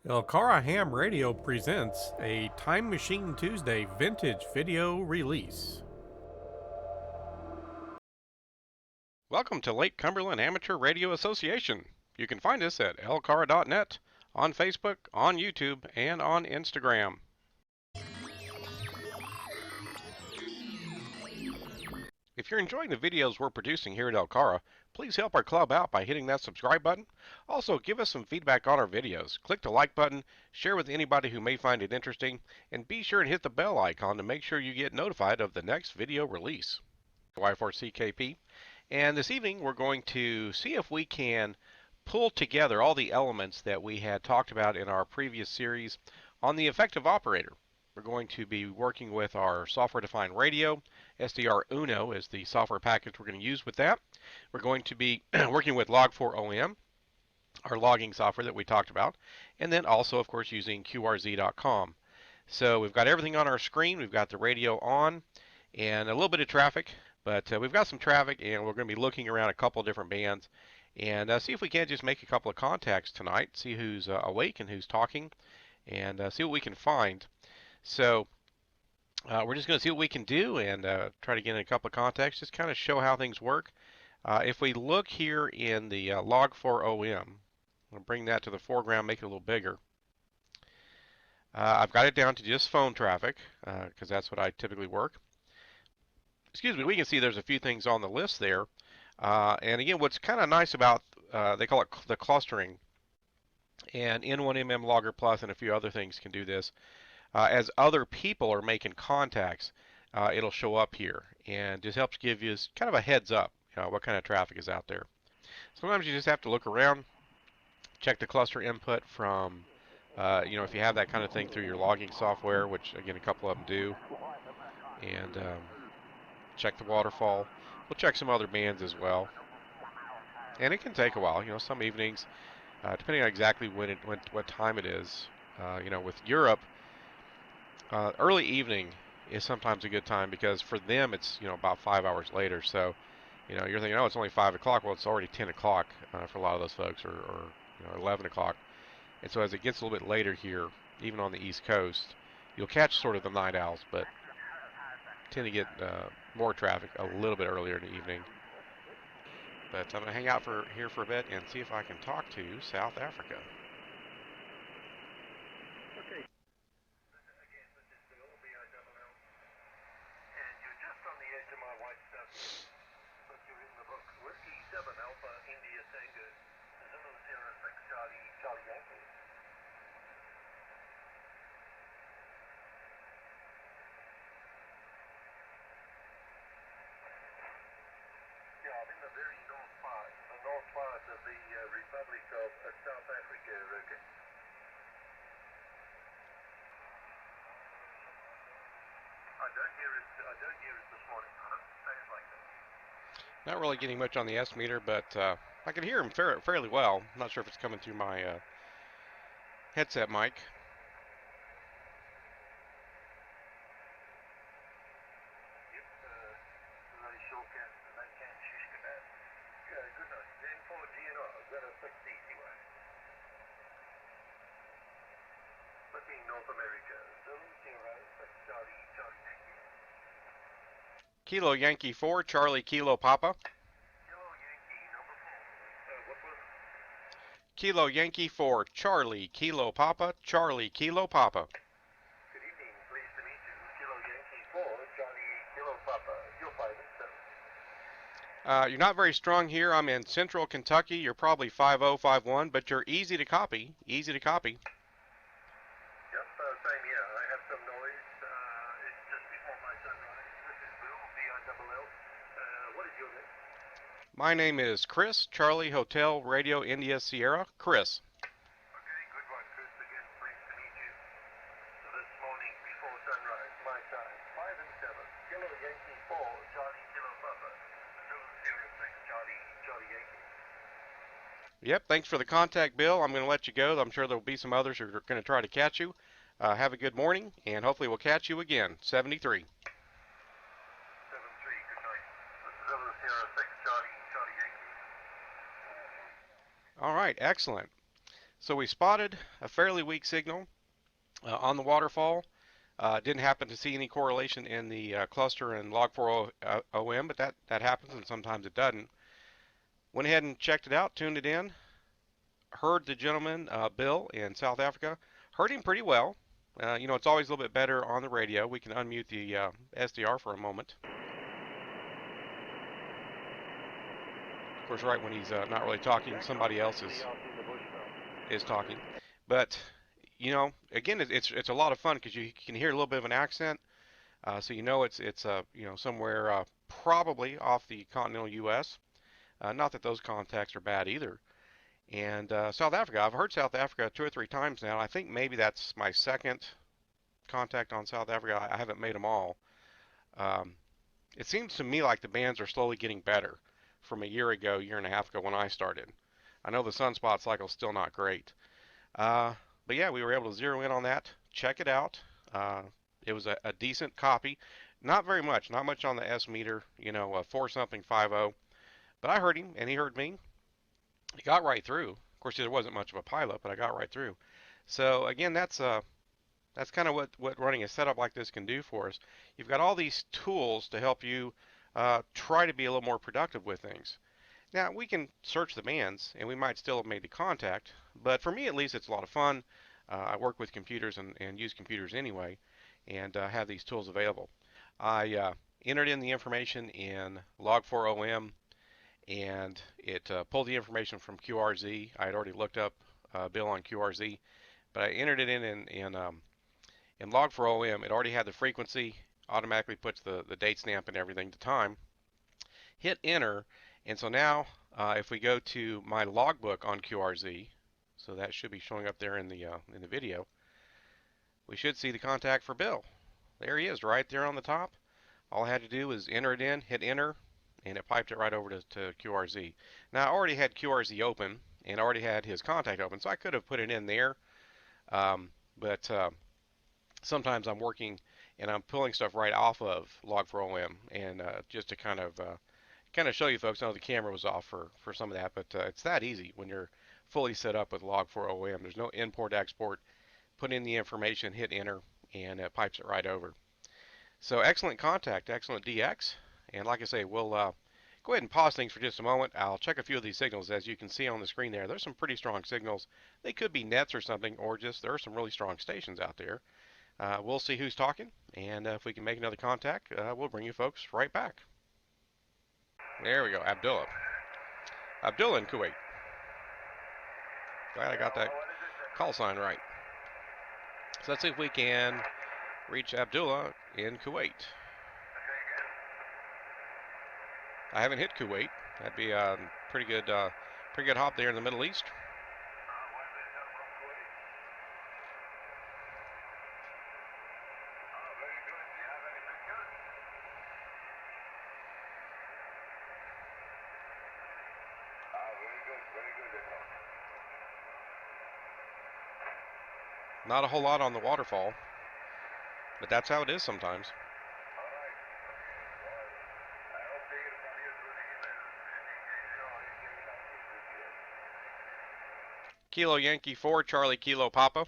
LCARA Ham Radio presents a Time Machine Tuesday vintage video release. Welcome to Lake Cumberland Amateur Radio Association. You can find us at LCARA.net, on Facebook, on YouTube, and on Instagram. If you're enjoying the videos we're producing here at LCARA, please help our club out by hitting that subscribe button. Also, give us some feedback on our videos. Click the like button, share with anybody who may find it interesting, and be sure and hit the bell icon to make sure you get notified of the next video release. Y4CKP. And this evening we're going to see if we can pull together all the elements that we had talked about in our previous series on the effective operator. We're going to be working with our software-defined radio. SDR Uno is the software package we're going to use with that. We're going to be working with Log4OM, our logging software that we talked about, and then also, of course, using QRZ.com. So we've got everything on our screen. We've got the radio on and a little bit of traffic, but we've got some traffic, and we're going to be looking around a couple of different bands and see if we can't just make a couple of contacts tonight, see who's awake and who's talking, and see what we can find. So we're just going to see what we can do and try to get in a couple of contacts, just kind of show how things work. If we look here in the Log4OM, I'm going to bring that to the foreground, make it a little bigger. I've got it down to just phone traffic because that's what I typically work. Excuse me, we can see there's a few things on the list there. And again, what's kind of nice about, they call it the clustering, and N1MM Logger Plus and a few other things can do this. As other people are making contacts, it'll show up here and just helps give you kind of a heads up, what kind of traffic is out there. Sometimes you just have to look around, check the cluster input from, if you have that kind of thing through your logging software, which again a couple of them do, and check the waterfall. We'll check some other bands as well. And it can take a while. Some evenings, depending on exactly what time it is. With Europe, early evening is sometimes a good time because for them it's about 5 hours later. So you're thinking, oh, it's only 5 o'clock. Well, it's already 10 o'clock for a lot of those folks, or 11 o'clock. And so as it gets a little bit later here, even on the East Coast, you'll catch sort of the night owls, but tend to get more traffic a little bit earlier in the evening. But I'm going to hang out here for a bit and see if I can talk to South Africa. Okay. Again, this is Bill, BILL, and you're just on the edge of my white stuff, but you're in the book. Whiskey 7 Alpha India Tango, Zulu 06 Charlie Yankee. Yeah, I'm in the very north part of the Republic of South Africa, okay? I don't hear it this morning. Sounds like that. Not really getting much on the S meter, but I can hear him fairly well. I'm not sure if it's coming through my headset mic. Good night. Then for GNR, that a 60 CY. Looking North America, Zulu 06 Charlie Yankee. Kilo Yankee 4, Charlie Kilo Papa. Kilo Yankee number 4. What was it? Kilo Yankee 4, Charlie Kilo Papa, Charlie Kilo Papa. Good evening. Pleased to meet you. Kilo Yankee 4, Charlie Kilo Papa. You're 5 and 7. You're not very strong here. I'm in central Kentucky. You're probably 5051, but you're easy to copy. Easy to copy. Yep, same here. I have some noise. It's just before my sunrise. This is Bill, BILL. What is your name? My name is Chris, Charlie Hotel Radio India Sierra. Chris. Okay, good one, Chris. Again, pleased to meet you. This morning before sunrise, my time, 5 and 7. Kilo Yankee 4, Charlie Kilo Papa. Zulu 06 Charlie Yankee. Yep, thanks for the contact, Bill. I'm going to let you go. I'm sure there will be some others who are going to try to catch you. Have a good morning, and hopefully we'll catch you again. 73. 73, good night. Zulu 06 Charlie Yankee. All right, excellent. So we spotted a fairly weak signal on the waterfall. Didn't happen to see any correlation in the cluster and log4 OM, but that happens and sometimes it doesn't. Went ahead and checked it out, tuned it in, heard the gentleman, Bill, in South Africa. Heard him pretty well. You know, it's always a little bit better on the radio. We can unmute the SDR for a moment. Of course, right when he's not really talking, somebody else is talking. But, you know, again, it's a lot of fun because you can hear a little bit of an accent. So you know it's you know, somewhere probably off the continental U.S. Not that those contacts are bad either. And South Africa, I've heard South Africa 2 or 3 times now. I think maybe that's my second contact on South Africa. I haven't made them all. It seems to me like the bands are slowly getting better from a year ago, year and a half ago when I started. I know the sunspot cycle is still not great. But yeah, we were able to zero in on that, check it out. It was a decent copy. Not very much, not much on the S meter, you know, 4 something 50. But I heard him and he heard me. He got right through. Of course, there wasn't much of a pilot, but I got right through. So again, that's kind of what running a setup like this can do for us. You've got all these tools to help you try to be a little more productive with things. Now, we can search the bands, and we might still have made the contact, but for me at least, it's a lot of fun. I work with computers and use computers anyway, and have these tools available. I entered in the information in log4OM, and it pulled the information from QRZ. I had already looked up Bill on QRZ, but I entered it in log4OM. It already had the frequency, automatically puts the date stamp and everything, the time. Hit enter, and so now if we go to my logbook on QRZ, so that should be showing up there in the video, we should see the contact for Bill. There he is, right there on the top. All I had to do was enter it in, hit enter, and it piped it right over to QRZ. Now I already had QRZ open and already had his contact open, so I could have put it in there, but sometimes I'm working and I'm pulling stuff right off of log4OM, and just to kind of show you folks, I know the camera was off for some of that, but it's that easy when you're fully set up with log4OM. There's no import export. Put in the information, hit enter, and it pipes it right over. So excellent contact, excellent DX, and like I say, we'll go ahead and pause things for just a moment. I'll check a few of these signals. As you can see on the screen there, there's some pretty strong signals. They could be nets or something, or just there are some really strong stations out there. We'll see who's talking, and if we can make another contact, we'll bring you folks right back. There we go, Abdullah. Abdullah in Kuwait. Glad I got that call sign right. So let's see if we can reach Abdullah in Kuwait. I haven't hit Kuwait. That'd be a pretty good hop there in the Middle East. Not a whole lot on the waterfall, but that's how it is sometimes. Kilo Yankee 4, Charlie Kilo Papa.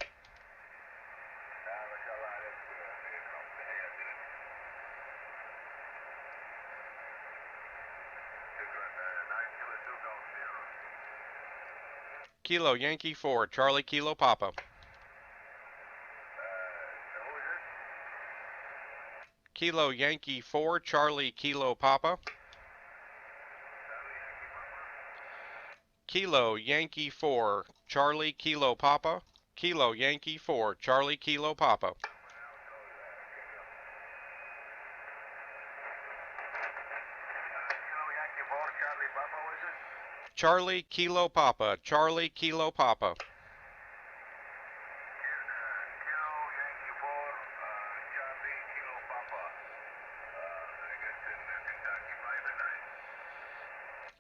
Kilo Yankee 4, Charlie Kilo Papa. Kilo Yankee 4, Charlie Kilo Papa. Kilo Yankee 4, Charlie Kilo Papa. Kilo Yankee 4, Charlie Kilo Papa. Charlie Kilo Papa. Charlie Kilo Papa.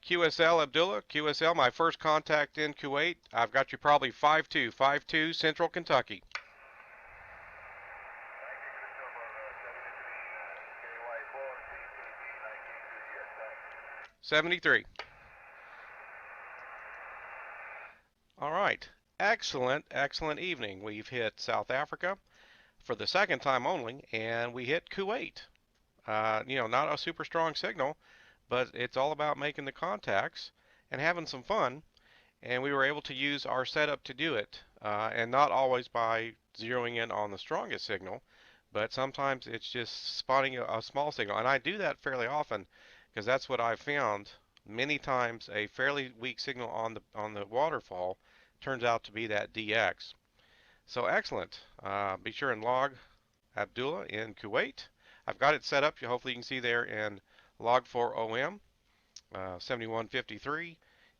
QSL Abdullah, QSL, my first contact in Kuwait. I've got you probably 5252 Central Kentucky. '73. All right. excellent, excellent evening. We've hit South Africa for the second time only, and we hit Kuwait. Not a super strong signal, but it's all about making the contacts and having some fun. And we were able to use our setup to do it, and not always by zeroing in on the strongest signal, but sometimes it's just spotting a small signal. And I do that fairly often because that's what I've found. Many times a fairly weak signal on the waterfall turns out to be that DX. So excellent. Be sure and log Abdullah in Kuwait. I've got it set up. Hopefully you can see there in log 4 OM 7153,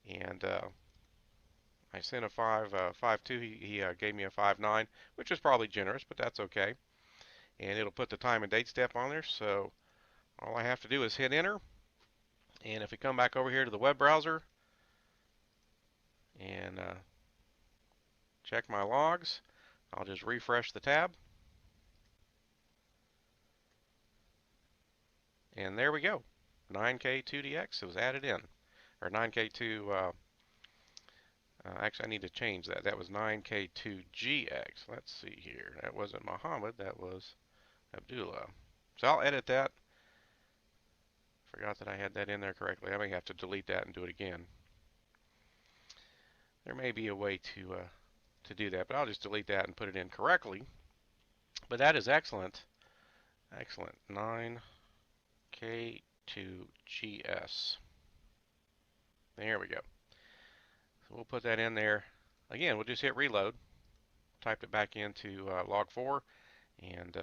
and I sent a 5.2. He gave me a 5.9, which is probably generous, but that's okay. And it'll put the time and date step on there. So all I have to do is hit enter. And if we come back over here to the web browser and check my logs, I'll just refresh the tab. And there we go. 9K2DX, it was added in. Or 9K2, actually I need to change that. That was 9K2GX. Let's see here. That wasn't Muhammad, that was Abdullah. So I'll edit that. Forgot that I had that in there correctly. I may have to delete that and do it again. There may be a way to do that, but I'll just delete that and put it in correctly. But that is excellent. Excellent. 9K2GS. There we go. So we'll put that in there. Again, we'll just hit reload. Typed it back into log 4 and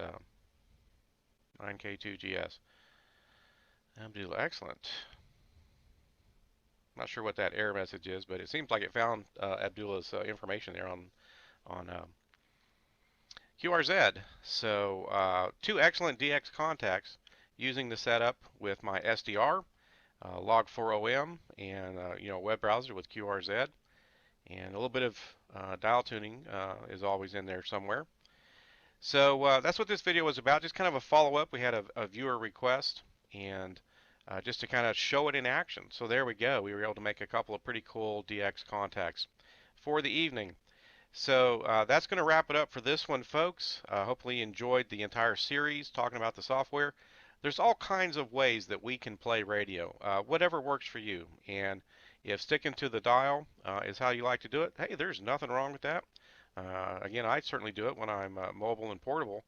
9K2GS. Abdullah, excellent. Not sure what that error message is, but it seems like it found Abdullah's information there on QRZ. So 2 excellent DX contacts using the setup with my SDR, log 4 OM, and web browser with QRZ, and a little bit of dial tuning is always in there somewhere. So that's what this video was about, just kind of a follow-up. We had a viewer request, and just to kind of show it in action. So there we go. We were able to make a couple of pretty cool DX contacts for the evening. So that's going to wrap it up for this one, folks. Hopefully you enjoyed the entire series talking about the software. There's all kinds of ways that we can play radio, whatever works for you. And if sticking to the dial is how you like to do it, hey, there's nothing wrong with that. Again, I certainly do it when I'm mobile and portable.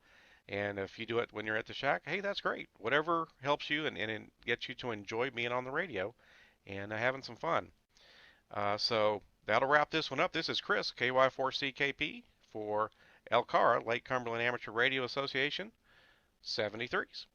And if you do it when you're at the shack, hey, that's great. Whatever helps you and gets you to enjoy being on the radio and having some fun. So that'll wrap this one up. This is Chris, KY4CKP for LCARA, Lake Cumberland Amateur Radio Association, 73s.